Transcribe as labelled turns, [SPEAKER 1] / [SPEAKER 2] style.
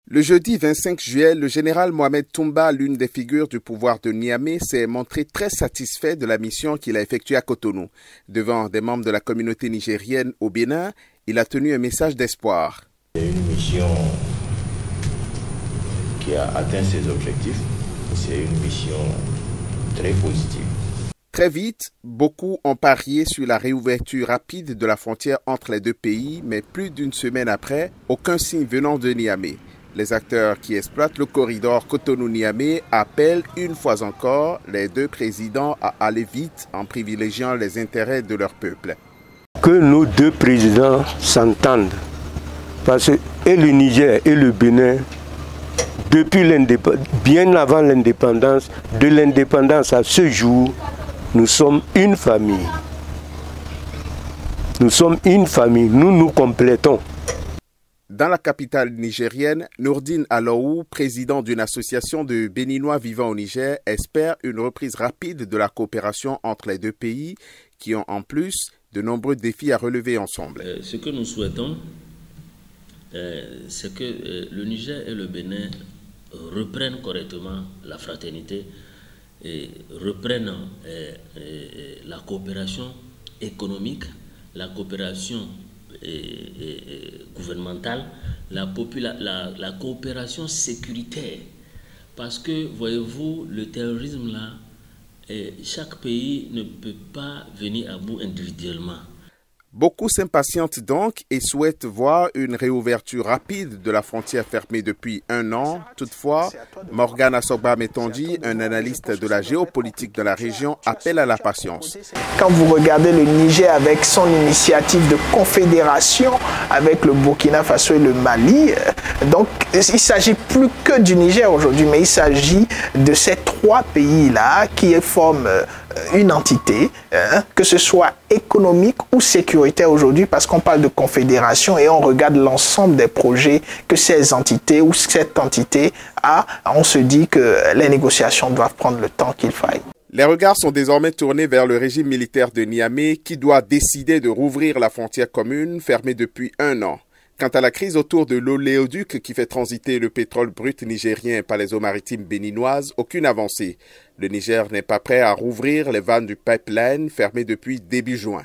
[SPEAKER 1] Le jeudi 25 juillet, le général Mohamed Toumba, l'une des figures du pouvoir de Niamey, s'est montré très satisfait de la mission qu'il a effectuée à Cotonou. Devant des membres de la communauté nigérienne au Bénin, il a tenu un message d'espoir.
[SPEAKER 2] C'est une mission qui a atteint ses objectifs. C'est une mission très positive.
[SPEAKER 1] Très vite, beaucoup ont parié sur la réouverture rapide de la frontière entre les deux pays, mais plus d'une semaine après, aucun signe venant de Niamey. Les acteurs qui exploitent le corridor Cotonou-Niamey appellent une fois encore les deux présidents à aller vite en privilégiant les intérêts de leur peuple.
[SPEAKER 3] Que nos deux présidents s'entendent, parce que et le Niger et le Bénin, depuis bien avant l'indépendance, de l'indépendance à ce jour, nous sommes une famille. Nous sommes une famille, nous nous complétons.
[SPEAKER 1] Dans la capitale nigérienne, Nourdine Alou, président d'une association de Béninois vivant au Niger, espère une reprise rapide de la coopération entre les deux pays qui ont en plus de nombreux défis à relever ensemble.
[SPEAKER 4] Ce que nous souhaitons, c'est que le Niger et le Bénin reprennent correctement la fraternité et reprennent la coopération économique, la coopération gouvernementale, la coopération sécuritaire. Parce que, voyez-vous, le terrorisme là, chaque pays ne peut pas venir à bout individuellement.
[SPEAKER 1] Beaucoup s'impatientent donc et souhaitent voir une réouverture rapide de la frontière fermée depuis un an. Toutefois, Morgan Asogba Metonji, un analyste de la géopolitique de la région, appelle à la patience.
[SPEAKER 5] Quand vous regardez le Niger avec son initiative de confédération avec le Burkina Faso et le Mali, donc il ne s'agit plus que du Niger aujourd'hui, mais il s'agit de ces trois pays-là qui forment une entité, que ce soit économique ou sécuritaire aujourd'hui, parce qu'on parle de confédération et on regarde l'ensemble des projets que ces entités ou cette entité a, on se dit que les négociations doivent prendre le temps qu'il faille.
[SPEAKER 1] Les regards sont désormais tournés vers le régime militaire de Niamey qui doit décider de rouvrir la frontière commune fermée depuis un an. Quant à la crise autour de l'oléoduc qui fait transiter le pétrole brut nigérien par les eaux maritimes béninoises, aucune avancée. Le Niger n'est pas prêt à rouvrir les vannes du pipeline fermées depuis début juin.